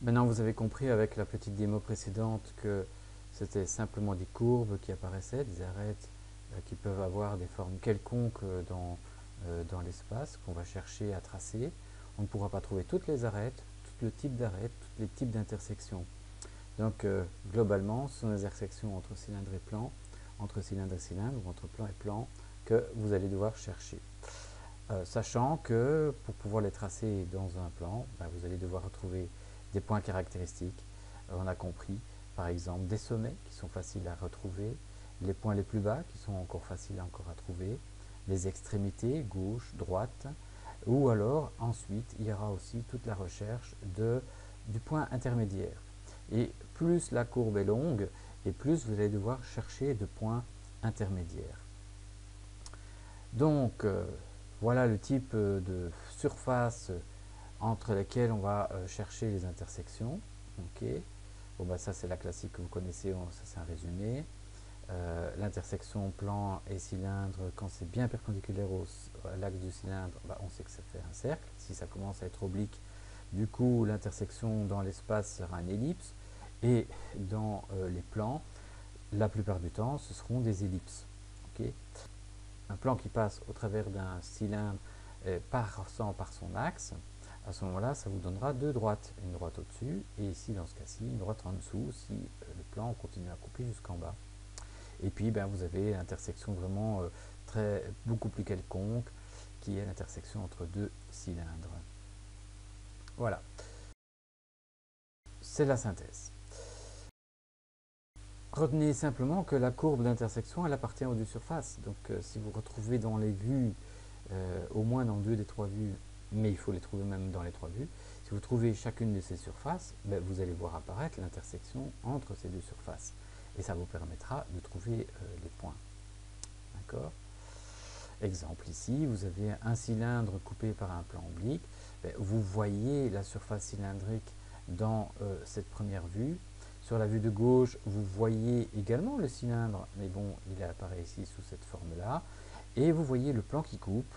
Maintenant, vous avez compris avec la petite démo précédente que c'était simplement des courbes qui apparaissaient, des arêtes qui peuvent avoir des formes quelconques dans l'espace qu'on va chercher à tracer. On ne pourra pas trouver toutes les arêtes, tout le type d'arêtes, tous les types d'intersections. Donc, globalement, ce sont des intersections entre cylindre et plan, entre cylindre et cylindre, ou entre plan et plan, que vous allez devoir chercher. Sachant que pour pouvoir les tracer dans un plan, vous allez devoir retrouver des points caractéristiques. On a compris, par exemple, des sommets qui sont faciles à retrouver, les points les plus bas qui sont encore faciles encore à trouver, les extrémités, gauche, droite, ou alors ensuite il y aura aussi toute la recherche du point intermédiaire. Et plus la courbe est longue, et plus vous allez devoir chercher de points intermédiaires. Donc, voilà le type de surface entre lesquelles on va chercher les intersections. Okay. Bon, ça c'est la classique que vous connaissez, ça c'est un résumé. L'intersection plan et cylindre, quand c'est bien perpendiculaire à l'axe du cylindre, on sait que ça fait un cercle. Si ça commence à être oblique, du coup l'intersection dans l'espace sera une ellipse. Et dans les plans, la plupart du temps, ce seront des ellipses. Okay. Un plan qui passe au travers d'un cylindre passant par son axe, à ce moment-là, ça vous donnera deux droites. Une droite au-dessus, et ici, dans ce cas-ci, une droite en dessous, si le plan continue à couper jusqu'en bas. Et puis, vous avez l'intersection vraiment beaucoup plus quelconque, qui est l'intersection entre deux cylindres. Voilà, c'est la synthèse. Retenez simplement que la courbe d'intersection, elle appartient aux deux surfaces. Donc, si vous retrouvez dans les vues, au moins dans deux des trois vues, mais il faut les trouver même dans les trois vues, si vous trouvez chacune de ces surfaces, vous allez voir apparaître l'intersection entre ces deux surfaces. Et ça vous permettra de trouver les points. D'accord ? Exemple ici, vous avez un cylindre coupé par un plan oblique. Vous voyez la surface cylindrique dans cette première vue. Sur la vue de gauche, vous voyez également le cylindre, mais bon, il apparaît ici sous cette forme-là. Et vous voyez le plan qui coupe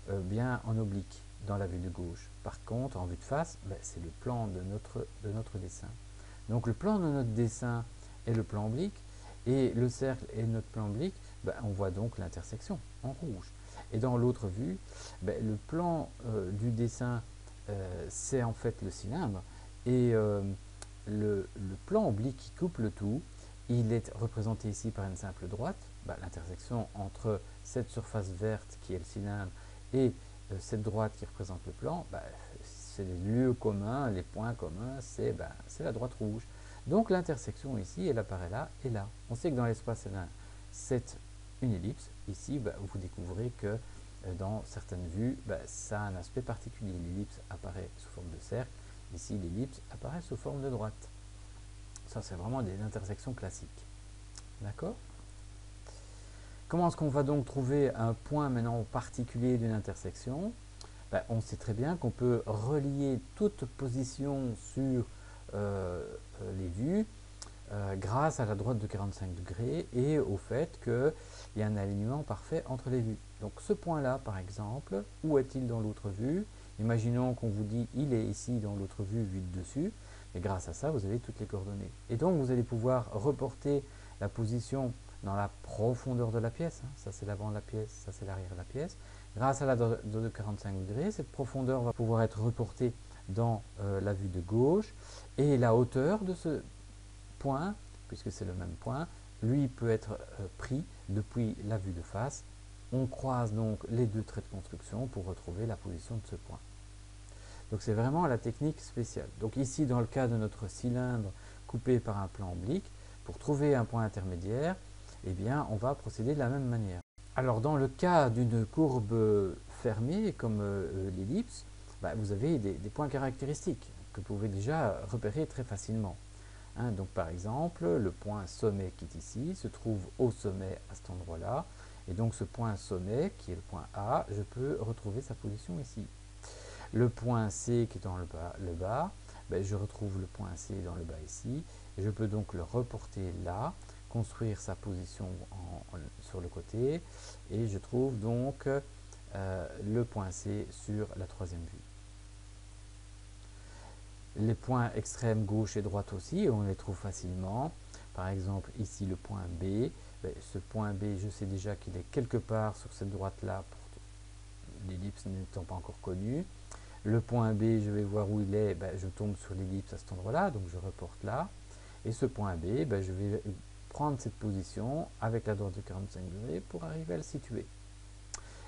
bien en oblique dans la vue de gauche. Par contre, en vue de face, c'est le plan de notre dessin. Donc le plan de notre dessin est le plan oblique, et le cercle est notre plan oblique. On voit donc l'intersection en rouge. Et dans l'autre vue, le plan du dessin, c'est en fait le cylindre, et le plan oblique qui coupe le tout, il est représenté ici par une simple droite. L'intersection entre cette surface verte qui est le cylindre et cette droite qui représente le plan, c'est les lieux communs, les points communs, c'est la droite rouge. Donc l'intersection ici, elle apparaît là et là. On sait que dans l'espace L1, c'est une ellipse. Ici, vous découvrez que dans certaines vues, ça a un aspect particulier. L'ellipse apparaît sous forme de cercle. Ici, l'ellipse apparaît sous forme de droite. Ça, c'est vraiment des intersections classiques. D'accord ? Comment est-ce qu'on va donc trouver un point maintenant particulier d'une intersection ? On sait très bien qu'on peut relier toute position sur les vues grâce à la droite de 45 degrés et au fait qu'il y a un alignement parfait entre les vues. Donc ce point-là, par exemple, où est-il dans l'autre vue? Imaginons qu'on vous dit il est ici dans l'autre vue, vue de dessus, et grâce à ça, vous avez toutes les coordonnées. Et donc vous allez pouvoir reporter la position dans la profondeur de la pièce, ça c'est l'avant de la pièce, ça c'est l'arrière de la pièce. Grâce à la droite de 45 degrés, cette profondeur va pouvoir être reportée dans la vue de gauche, et la hauteur de ce point, puisque c'est le même point, lui peut être pris depuis la vue de face. On croise donc les deux traits de construction pour retrouver la position de ce point. Donc c'est vraiment la technique spéciale. Donc ici, dans le cas de notre cylindre coupé par un plan oblique, pour trouver un point intermédiaire, on va procéder de la même manière. Alors dans le cas d'une courbe fermée comme l'ellipse, vous avez des points caractéristiques que vous pouvez déjà repérer très facilement. Donc par exemple, le point sommet qui est ici se trouve au sommet à cet endroit-là. Et donc ce point sommet, qui est le point A, je peux retrouver sa position ici. Le point C qui est dans le bas, je retrouve le point C dans le bas ici. Et je peux donc le reporter là, construire sa position sur le côté. Et je trouve donc le point C sur la troisième vue. Les points extrêmes gauche et droite aussi, on les trouve facilement. Par exemple, ici le point B. Ce point B, je sais déjà qu'il est quelque part sur cette droite-là, l'ellipse n'étant pas encore connue. Le point B, je vais voir où il est, je tombe sur l'ellipse à cet endroit-là, donc je reporte là. Et ce point B, je vais prendre cette position avec la droite de 45 degrés pour arriver à le situer.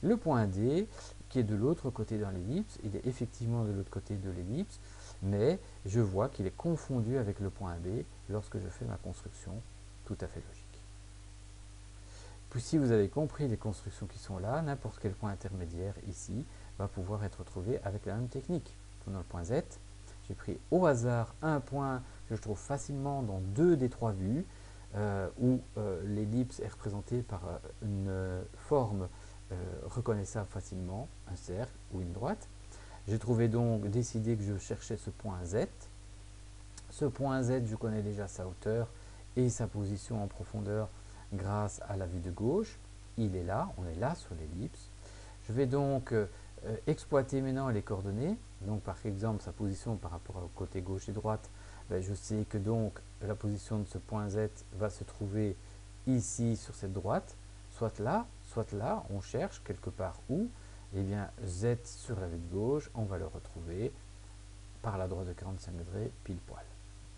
Le point D, qui est de l'autre côté dans l'ellipse, il est effectivement de l'autre côté de l'ellipse, mais je vois qu'il est confondu avec le point B lorsque je fais ma construction tout à fait logique. Puis si vous avez compris les constructions qui sont là, n'importe quel point intermédiaire ici va pouvoir être trouvé avec la même technique. Prenons le point Z, j'ai pris au hasard un point que je trouve facilement dans deux des trois vues, où l'ellipse est représentée par une forme reconnaissable facilement, un cercle ou une droite. J'ai trouvé donc décidé que je cherchais ce point Z. Ce point Z, je connais déjà sa hauteur et sa position en profondeur grâce à la vue de gauche. Il est là, on est là sur l'ellipse. Je vais donc exploiter maintenant les coordonnées. Donc par exemple sa position par rapport au côté gauche et droite, je sais que donc la position de ce point Z va se trouver ici sur cette droite, soit là, on cherche quelque part où. Et bien Z sur la vue de gauche, on va le retrouver par la droite de 45 degrés pile poil.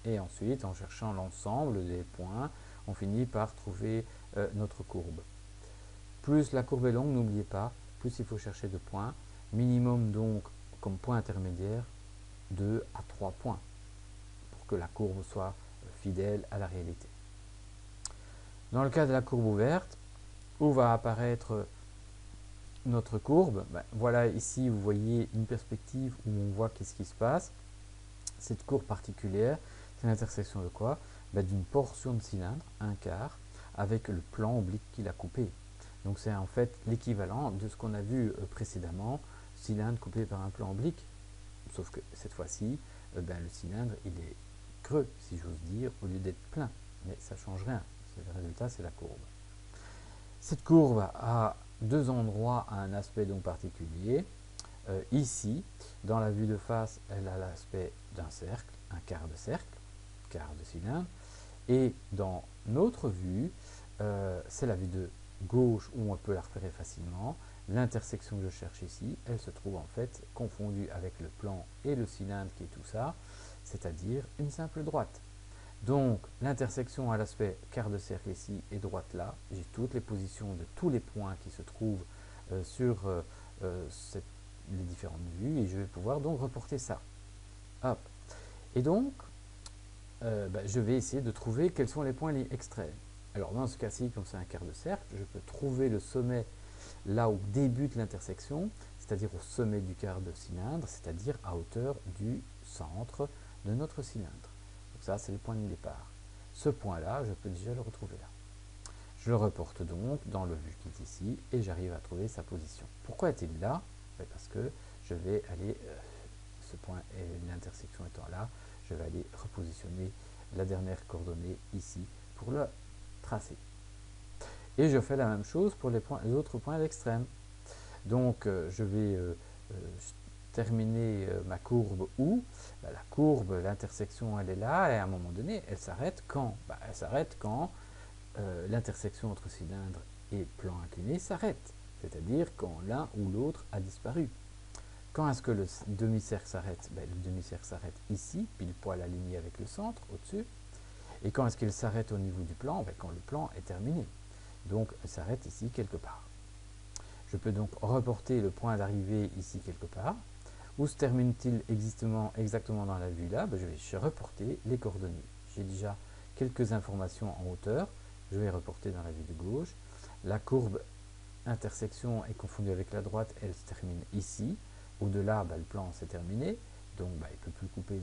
Et ensuite, en cherchant l'ensemble des points, on finit par trouver notre courbe. Plus la courbe est longue, n'oubliez pas, plus il faut chercher de points. Minimum donc, comme point intermédiaire, 2 à 3 points pour que la courbe soit fidèle à la réalité. Dans le cas de la courbe ouverte, où va apparaître notre courbe, voilà ici vous voyez une perspective où on voit qu'est-ce qui se passe. Cette courbe particulière, c'est l'intersection de quoi? D'une portion de cylindre, un quart, avec le plan oblique qu'il a coupé. Donc c'est en fait l'équivalent de ce qu'on a vu précédemment, cylindre coupé par un plan oblique, sauf que cette fois-ci, le cylindre il est creux, si j'ose dire, au lieu d'être plein. Mais ça ne change rien, le résultat c'est la courbe. Cette courbe a deux endroits à un aspect donc particulier. Ici, dans la vue de face, elle a l'aspect d'un cercle, un quart de cylindre. Et dans notre vue, c'est la vue de gauche où on peut la repérer facilement. L'intersection que je cherche ici, elle se trouve en fait confondue avec le plan et le cylindre qui est tout ça, c'est-à-dire une simple droite. Donc l'intersection à l'aspect quart de cercle ici et droite là, j'ai toutes les positions de tous les points qui se trouvent sur les différentes vues et je vais pouvoir donc reporter ça. Hop. Et donc, je vais essayer de trouver quels sont les points extrêmes. Alors dans ce cas-ci, comme c'est un quart de cercle, je peux trouver le sommet là où débute l'intersection, c'est-à-dire au sommet du quart de cylindre, c'est-à-dire à hauteur du centre de notre cylindre. Donc ça, c'est le point de départ. Ce point-là, je peux déjà le retrouver là. Je le reporte donc dans le vu qui est ici et j'arrive à trouver sa position. Pourquoi est-il là? Parce que je vais aller, ce point et l'intersection étant là, je vais aller repositionner la dernière coordonnée ici pour le tracer. Et je fais la même chose pour les autres points à l'extrême. Donc je vais terminer ma courbe où la courbe, l'intersection elle est là et à un moment donné elle s'arrête quand? Elle s'arrête quand l'intersection entre cylindre et plan incliné s'arrête, c'est-à-dire quand l'un ou l'autre a disparu. Quand est-ce que le demi-cercle s'arrête? Le demi-cercle s'arrête ici, pile poil aligné avec le centre, au-dessus. Et quand est-ce qu'il s'arrête au niveau du plan? Quand le plan est terminé. Donc, il s'arrête ici quelque part. Je peux donc reporter le point d'arrivée ici quelque part. Où se termine-t-il exactement dans la vue là? Je vais reporter les coordonnées. J'ai déjà quelques informations en hauteur. Je vais reporter dans la vue de gauche. La courbe intersection est confondue avec la droite, elle se termine ici. Au-delà, le plan s'est terminé, donc il ne peut plus couper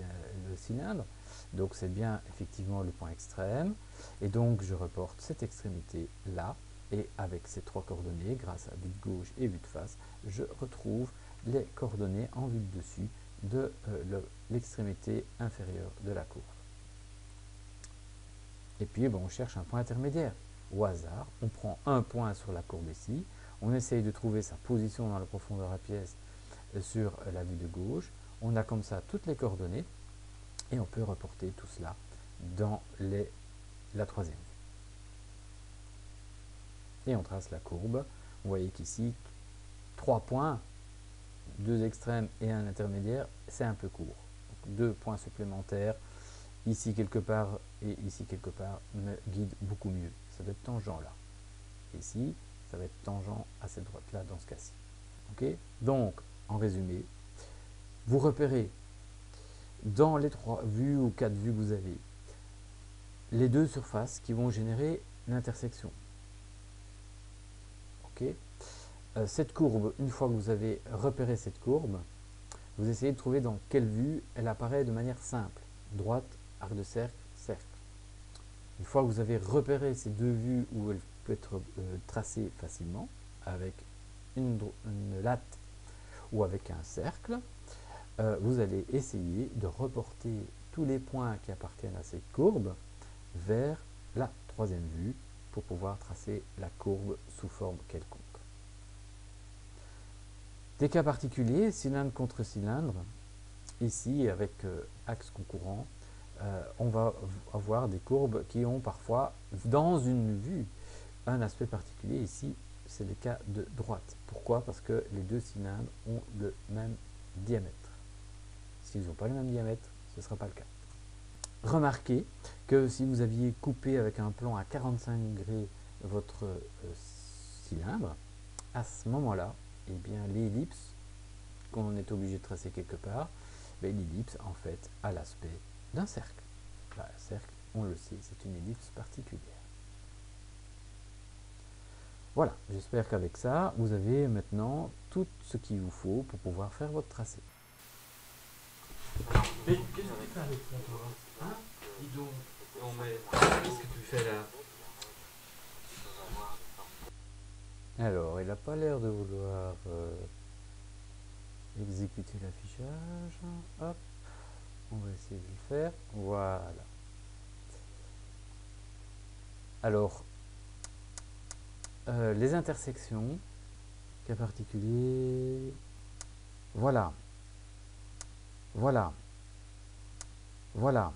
le cylindre. Donc c'est bien effectivement le point extrême. Et donc je reporte cette extrémité là. Et avec ces trois coordonnées, grâce à vue de gauche et vue de face, je retrouve les coordonnées en vue de dessus de l'extrémité inférieure de la courbe. Et puis on cherche un point intermédiaire. Au hasard, on prend un point sur la courbe ici, on essaye de trouver sa position dans la profondeur à pièce sur la vue de gauche. On a comme ça toutes les coordonnées. Et on peut reporter tout cela dans la troisième vue. Et on trace la courbe. Vous voyez qu'ici, 3 points, 2 extrêmes et un intermédiaire, c'est un peu court. Donc 2 points supplémentaires, ici quelque part et ici quelque part, me guident beaucoup mieux. Ça doit être tangent là. Ici, ça va être tangent à cette droite-là dans ce cas-ci. Okay. Donc, en résumé, vous repérez dans les 3 vues ou 4 vues que vous avez, les 2 surfaces qui vont générer l'intersection. Okay. Cette courbe, une fois que vous avez repéré cette courbe, vous essayez de trouver dans quelle vue elle apparaît de manière simple. Droite, arc de cercle, cercle. Une fois que vous avez repéré ces 2 vues où elle peut être tracée facilement, avec une latte ou avec un cercle, vous allez essayer de reporter tous les points qui appartiennent à cette courbe vers la troisième vue pour pouvoir tracer la courbe sous forme quelconque. Des cas particuliers, cylindre contre cylindre, ici avec axe concourant, on va avoir des courbes qui ont parfois, dans une vue, un aspect particulier. Ici, c'est le cas de droite. Pourquoi? Parce que les 2 cylindres ont le même diamètre. S'ils n'ont pas le même diamètre, ce ne sera pas le cas. Remarquez que si vous aviez coupé avec un plan à 45 degrés votre cylindre, à ce moment-là, eh bien l'ellipse qu'on est obligé de tracer quelque part, l'ellipse en fait a l'aspect d'un cercle. Un cercle, on le sait, c'est une ellipse particulière. Voilà, j'espère qu'avec ça, vous avez maintenant tout ce qu'il vous faut pour pouvoir faire votre tracé. Mais qu'est-ce que tu fais avec ça, toi? Hein? Dis donc, qu'est-ce que tu fais là? Alors, il n'a pas l'air de vouloir exécuter l'affichage. Hop, on va essayer de le faire. Voilà. Alors, les intersections, cas particulier, voilà, voilà, voilà.